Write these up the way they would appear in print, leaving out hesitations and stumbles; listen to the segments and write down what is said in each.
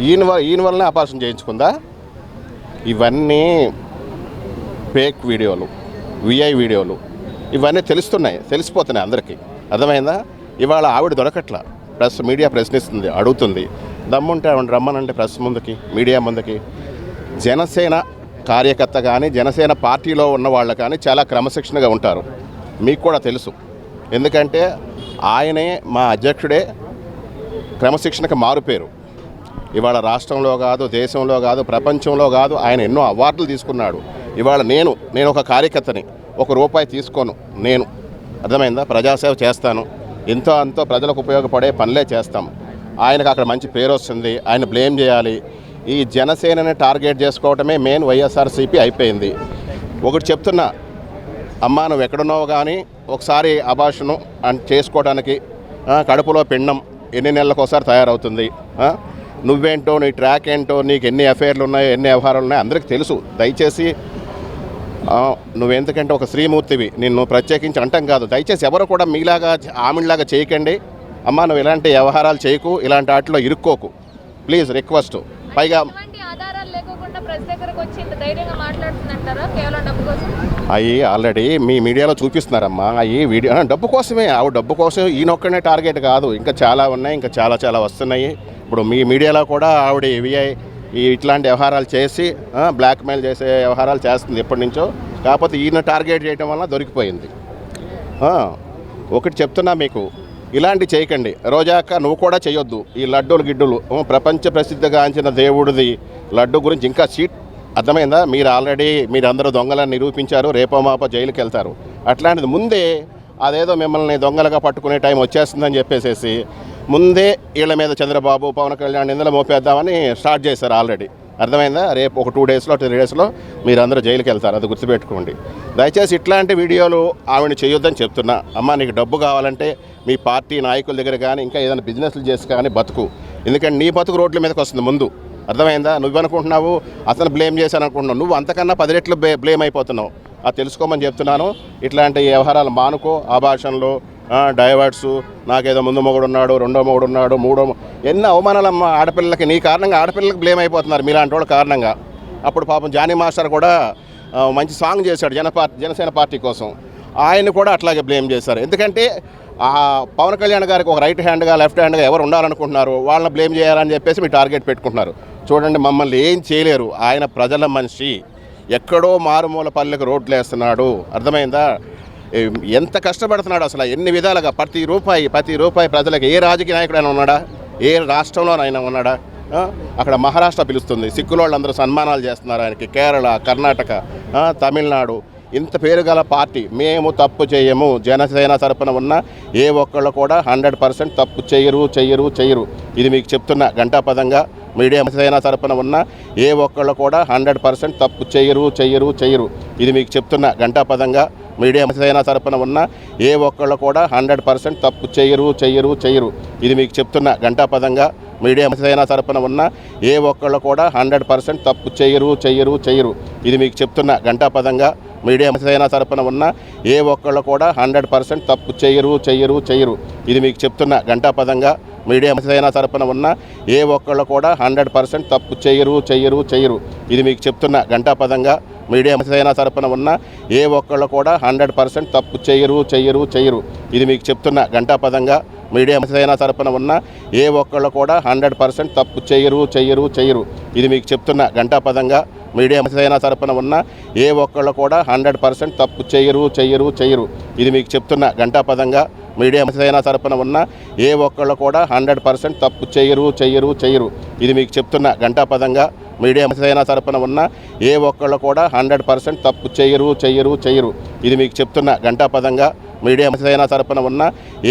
ఈయన వల్లనే ఆపరేషన్ చేయించుకుందా? ఇవన్నీ ఫేక్ వీడియోలు, విఐ వీడియోలు, ఇవన్నీ తెలిసిపోతున్నాయి అందరికీ. అర్థమైందా? ఇవాళ ఆవిడ దొరకట్ల, మీడియా ప్రశ్నిస్తుంది, అడుగుతుంది. దమ్ముంటే ఆవిడ రమ్మనంటే ప్రెస్ ముందుకి, మీడియా ముందుకి. జనసేన కార్యకర్త కానీ జనసేన పార్టీలో ఉన్న వాళ్ళు కానీ చాలా క్రమశిక్షణగా ఉంటారు, మీకు కూడా తెలుసు. ఎందుకంటే ఆయనే, మా అధ్యక్షుడే క్రమశిక్షణకు మారుపేరు. ఇవాళ రాష్ట్రంలో కాదు, దేశంలో కాదు, ప్రపంచంలో కాదు, ఆయన ఎన్నో అవార్డులు తీసుకున్నాడు. ఇవాళ నేను ఒక కార్యకర్తని, ₹1 తీసుకోను నేను. అర్థమైందా? ప్రజాసేవ చేస్తాను, ఎంతో అంతో ప్రజలకు ఉపయోగపడే పనులే చేస్తాం. ఆయనకు అక్కడ మంచి పేరు వస్తుంది, ఆయన బ్లేమ్ చేయాలి. ఈ జనసేనని టార్గెట్ చేసుకోవటమే మెయిన్ వైఎస్ఆర్సీపీ అయిపోయింది. ఒకటి చెప్తున్నా అమ్మా, నువ్వు ఎక్కడున్నావు కానీ ఒకసారి అబార్షన్ చేసుకోవడానికి కడుపులో పిండం ఎన్ని నెలలకు ఒకసారి తయారవుతుంది. నువ్వేంటో, నీ ట్రాక్ ఏంటో, నీకు ఎన్ని అఫైర్లు ఉన్నాయో, ఎన్ని వ్యవహారాలు ఉన్నాయో అందరికీ తెలుసు. దయచేసి నువ్వెందుకంటే ఒక శ్రీమూర్తివి, నిన్ను ప్రత్యేకించి అంటాం కాదు. దయచేసి ఎవరు కూడా మీలాగా ఆమెలాగా చేయకండి. అమ్మా, నువ్వు ఇలాంటి వ్యవహారాలు చేయకు, ఇలాంటి వాటిలో ఇరుక్కోకు, ప్లీజ్, రిక్వెస్ట్. పైగా అవి ఆల్రెడీ మీ మీడియాలో చూపిస్తున్నారమ్మా. అవి వీడియో డబ్బు కోసమే, ఆవిడ డబ్బు కోసం ఈయనొక్కనే టార్గెట్ కాదు, ఇంకా చాలా ఉన్నాయి, ఇంకా చాలా వస్తున్నాయి. ఇప్పుడు మీ మీడియాలో కూడా ఆవిడ ఇట్లాంటి వ్యవహారాలు చేసి బ్లాక్మెయిల్ చేసే వ్యవహారాలు చేస్తుంది ఎప్పటి నుంచో. కాకపోతే ఈయన టార్గెట్ చేయడం వల్ల దొరికిపోయింది. ఒకటి చెప్తున్నా మీకు, ఇలాంటి చేయకండి. రోజాక నువ్వు కూడా చేయొద్దు. ఈ లడ్డూలు ప్రపంచ ప్రసిద్ధిగాంచిన దేవుడిది లడ్డు గురించి ఇంకా అర్థమైందా? మీరందరూ దొంగలని నిరూపించారు, రేపో మాపో జైలుకి వెళ్తారు. అట్లాంటిది ముందే అదేదో మిమ్మల్ని దొంగలుగా పట్టుకునే టైం వచ్చేస్తుందని చెప్పేసి ముందే వీళ్ళ మీద చంద్రబాబు, పవన్ కళ్యాణ్ నిందలు మోపేద్దామని స్టార్ట్ చేశారు ఆల్రెడీ. అర్థమైందా? రేపు ఒక 2 డేస్లో 3 డేస్లో మీరందరూ జైలుకి వెళ్తారు, అది గుర్తుపెట్టుకోండి. దయచేసి ఇట్లాంటి వీడియోలు ఆవిడని చేయొద్దని చెప్తున్నా. అమ్మ, నీకు డబ్బు కావాలంటే మీ పార్టీ నాయకుల దగ్గర కానీ ఇంకా ఏదైనా బిజినెస్లు చేసి కానీ బతుకు. ఎందుకంటే నీ బతుకు రోడ్ల మీదకి వస్తుంది ముందు. అర్థమైందా? నువ్వనుకుంటున్నావు అతను బ్లేమ్ చేశాను అనుకుంటున్నావు, నువ్వు అంతకన్నా 10 రెట్లు బ్లేమ్ అయిపోతున్నావు. అది తెలుసుకోమని చెప్తున్నాను. ఇట్లాంటి వ్యవహారాలు మానుకో. ఆభాషణలు, డైవర్ట్స్, నాకేదో ముందు మొగుడు ఉన్నాడు, రెండో మొగుడు ఉన్నాడు, మూడో, ఎన్ని అవమానాలమ్మా ఆడపిల్లలకి. నీ కారణంగా ఆడపిల్లలకి బ్లేమ్ అయిపోతున్నారు మీలాంటి వాళ్ళ కారణంగా. అప్పుడు పాపం జానీ మాస్టర్ కూడా మంచి సాంగ్ చేశాడు జనసేన పార్టీ కోసం, ఆయన కూడా అట్లాగే బ్లేమ్ చేశారు. ఎందుకంటే పవన్ కళ్యాణ్ గారికి ఒక రైట్ హ్యాండ్గా లెఫ్ట్ హ్యాండ్గా ఎవరు ఉండాలనుకుంటున్నారు, వాళ్ళని బ్లేమ్ చేయాలని చెప్పేసి మీ టార్గెట్ పెట్టుకుంటున్నారు. చూడండి, మమ్మల్ని ఏం చేయలేరు. ఆయన ప్రజల మనిషి, ఎక్కడో మారుమూల పల్లెకి రోడ్లు వేస్తున్నాడు. అర్థమైందా? ఎంత కష్టపడుతున్నాడు అసలు, ఎన్ని విధాలుగా. ప్రతి రూపాయి ప్రజలకు. ఏ రాజకీయ నాయకుడైనా ఉన్నాడా? ఏ రాష్ట్రంలోనైనా ఉన్నాడా? అక్కడ మహారాష్ట్ర పిలుస్తుంది, సిక్కుల వాళ్ళందరూ సన్మానాలు చేస్తున్నారు ఆయనకి. కేరళ, కర్ణాటక, తమిళనాడు, ఇంత పేరు గల పార్టీ. మేము తప్పు చేయము. జనసేన తరపున ఉన్న ఏ ఒక్కళ్ళు కూడా 100% తప్పు చెయ్యరు. ఇది మీకు చెప్తున్నా ఘంటాపదంగా. మీడియా జనసేన తరపున ఉన్న ఏ ఒక్కళ్ళు కూడా 100% తప్పు చెయ్యరు. ఇది మీకు చెప్తున్నా ఘంటాపదంగా. మీడియా జనసేన తరపున ఉన్న ఏ ఒక్కళ్ళు కూడా 100% తప్పు చెయ్యరు. ఇది మీకు చెప్తున్నా ఘంటాపదంగా. మీడియా జనసేన తరపున ఉన్న ఏ ఒక్కళ్ళు కూడా 100% తప్పు చెయ్యరు. ఇది మీకు చెప్తున్నా ఘంటాపదంగా. మీడియా జనసేన తరపున ఉన్న ఏ ఒక్కళ్ళు కూడా 100% తప్పు చెయ్యరు. ఇది మీకు చెప్తున్నా ఘంటాపదంగా. మీడియా జనసేన తరపున ఉన్న ఏ ఒక్కళ్ళు కూడా 100% తప్పు చెయ్యరు. ఇది మీకు చెప్తున్నా ఘంటాపదంగా. మీడియా జనసేన తరపున ఉన్న ఏ ఒక్కళ్ళు కూడా 100% తప్పు చెయ్యరు. ఇది మీకు చెప్తున్నా ఘంటాపదంగా. మీడియా జనసేన తరపున ఉన్న ఏ ఒక్కళ్ళు కూడా 100% తప్పు చెయ్యరు. ఇది మీకు చెప్తున్నా ఘంటాపదంగా. మీడియా జనసేన తరపున ఉన్న ఏ ఒక్కళ్ళు కూడా 100% తప్పు చెయ్యరు. ఇది మీకు చెప్తున్నా ఘంటాపదంగా. మీడియా జనసేన తరపున ఉన్న ఏ ఒక్కళ్ళు కూడా 100% తప్పు చెయ్యరు. ఇది మీకు చెప్తున్నా ఘంటాపదంగా. మీడియా జనసేన తరపున ఉన్న ఏ ఒక్కళ్ళు కూడా 100% తప్పు చెయ్యరు. ఇది మీకు చెప్తున్నా ఘంటాపదంగా. మీడియా జనసేన తరపున ఉన్న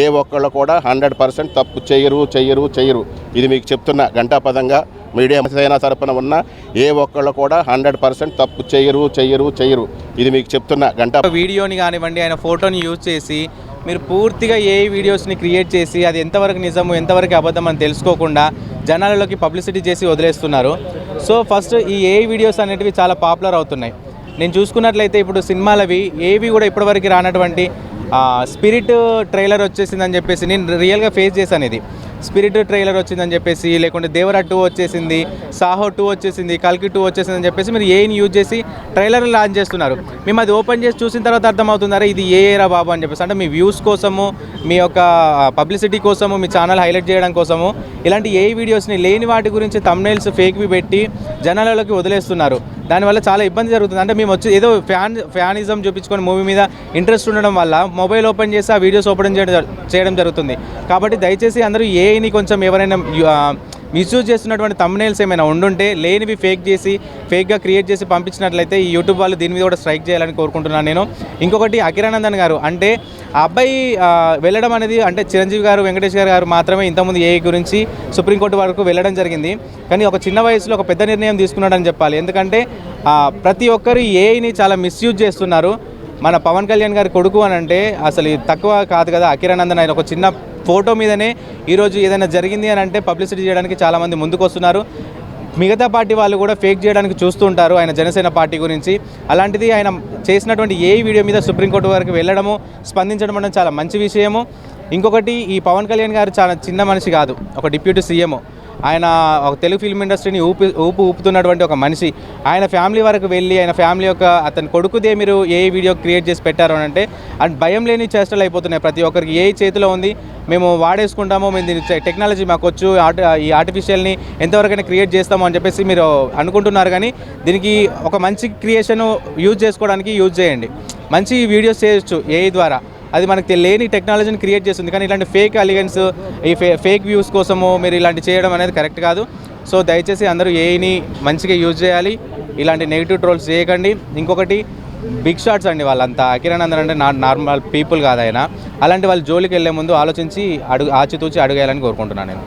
ఏ ఒక్కళ్ళు కూడా 100% తప్పు చెయ్యరు. ఇది మీకు చెప్తున్నా ఘంటాపదంగా. మీడియా జనసేన తరపున ఉన్న ఏ ఒక్కళ్ళు కూడా 100% తప్పు చెయ్యరు. ఇది మీకు చెప్తున్నా వీడియోని కానివ్వండి, ఆయన ఫోటోని యూజ్ చేసి మీరు పూర్తిగా ఏ వీడియోస్ని క్రియేట్ చేసి అది ఎంతవరకు నిజము ఎంతవరకు అబద్ధం అని తెలుసుకోకుండా జనాలలోకి పబ్లిసిటీ చేసి వదిలేస్తున్నారు. సో ఫస్ట్ ఈ ఏ వీడియోస్ అనేటివి చాలా పాపులర్ అవుతున్నాయి. నేను చూసుకున్నట్లయితే ఇప్పుడు సినిమాలవి ఏవి కూడా ఇప్పటివరకు రానటువంటి స్పిరిట్ ట్రైలర్ వచ్చేసిందని చెప్పేసి నేను రియల్గా ఫేస్ చేశాను ఇది. స్పిరిట్ ట్రైలర్ వచ్చిందని చెప్పేసి, లేకుంటే దేవరా 2 వచ్చేసింది, సాహో 2 వచ్చేసింది, కల్కి 2 వచ్చేసిందని చెప్పేసి మీరు ఏఐని యూజ్ చేసి ట్రైలర్ లాంచ్ చేస్తున్నారు. మేము అది ఓపెన్ చేసి చూసిన తర్వాత అర్థమవుతుందారా ఇది ఏరా బాబు అని చెప్పేసి. అంటే మీ వ్యూస్ కోసము, మీ యొక్క పబ్లిసిటీ కోసము, మీ ఛానల్ హైలైట్ చేయడం కోసము ఇలాంటి ఏఐ వీడియోస్ని లేని వాటి గురించి థంబ్నెయిల్స్ ఫేక్వి పెట్టి జనాలలోకి వదిలేస్తున్నారు. దానివల్ల చాలా ఇబ్బంది జరుగుతుంది. అంటే మేము వచ్చి ఏదో ఫ్యానిజం చూపించుకొని మూవీ మీద ఇంట్రెస్ట్ ఉండడం వల్ల మొబైల్ ఓపెన్ చేసి ఆ వీడియోస్ ఓపెన్ చేయడం జరుగుతుంది. కాబట్టి దయచేసి అందరూ ఏఐని కొంచెం ఎవరైనా మిస్యూజ్ చేస్తున్నటువంటి థంబ్నెయిల్స్ ఏమైనా ఉండుంటే లేనివి ఫేక్గా క్రియేట్ చేసి పంపించినట్లయితే ఈ యూట్యూబ్ వాళ్ళు దీని మీద కూడా స్ట్రైక్ చేయాలని కోరుకుంటున్నాను నేను. ఇంకొకటి అకిరానందన్ గారు, అంటే ఆ అబ్బాయి వెళ్ళడం అనేది, అంటే చిరంజీవి గారు, వెంకటేష్ గారు మాత్రమే ఇంతకుముందు ఏఐ గురించి సుప్రీంకోర్టు వరకు వెళ్ళడం జరిగింది. కానీ ఒక చిన్న వయసులో ఒక పెద్ద నిర్ణయం తీసుకున్నాడని చెప్పాలి. ఎందుకంటే ప్రతి ఒక్కరు ఏఐని చాలా మిస్యూజ్ చేస్తున్నారు. మన పవన్ కళ్యాణ్ గారి కొడుకు అని అంటే అసలు తక్కువ కాదు కదా. అకిరానందన్ ఆయన ఒక చిన్న ఫోటో మీదనే ఈరోజు ఏదైనా జరిగింది అని అంటే పబ్లిసిటీ చేయడానికి చాలామంది ముందుకు వస్తున్నారు. మిగతా పార్టీ వాళ్ళు కూడా ఫేక్ చేయడానికి చూస్తూ ఉంటారు ఆయన జనసేన పార్టీ గురించి. అలాంటిది ఆయన చేసినటువంటి ఏ వీడియో మీద సుప్రీంకోర్టు వరకు వెళ్ళడము, స్పందించడం అనేది చాలా మంచి విషయము. ఇంకొకటి, ఈ పవన్ కళ్యాణ్ గారు చాలా చిన్న మనిషి కాదు, ఒక డిప్యూటీ సీఎం. ఆయన ఒక తెలుగు ఫిల్మ్ ఇండస్ట్రీని ఊపుతున్నటువంటి ఒక మనిషి. ఆయన ఫ్యామిలీ వరకు వెళ్ళి ఆయన ఫ్యామిలీ యొక్క అతని కొడుకుదే మీరు ఏ వీడియో క్రియేట్ చేసి పెట్టారు అని అంటే అండ్ భయం లేని చేష్టలు అయిపోతున్నాయి ప్రతి ఒక్కరికి. ఏ చేతిలో ఉంది, మేము వాడేసుకుంటాము, మేము దీని టెక్నాలజీ మాకు వచ్చు, ఈ ఆర్టిఫిషియల్ని ఎంతవరకైనా క్రియేట్ చేస్తాము అని చెప్పేసి మీరు అనుకుంటున్నారు. కానీ దీనికి ఒక మంచి క్రియేషన్ యూజ్ చేసుకోవడానికి యూజ్ చేయండి. మంచి వీడియోస్ చేయొచ్చు ఏఐ ద్వారా, అది మనకు తెలియని టెక్నాలజీని క్రియేట్ చేస్తుంది. కానీ ఇలాంటి ఫేక్ అలిగెన్స్, ఈ ఫేక్ వ్యూస్ కోసము మీరు ఇలాంటి చేయడం అనేది కరెక్ట్ కాదు. సో దయచేసి అందరూ ఏఐని మంచిగా యూజ్ చేయాలి, ఇలాంటి నెగిటివ్ ట్రోల్స్ చేయకండి. ఇంకొకటి, బిగ్ షాట్స్ అండి వాళ్ళంతా. అకిరానందన్ అంటే నార్మల్ పీపుల్ కాదు ఆయన. అలాంటి వాళ్ళ జోలికి వెళ్ళే ముందు ఆలోచించి ఆచితూచి అడుగేయాలని కోరుకుంటున్నాను నేను.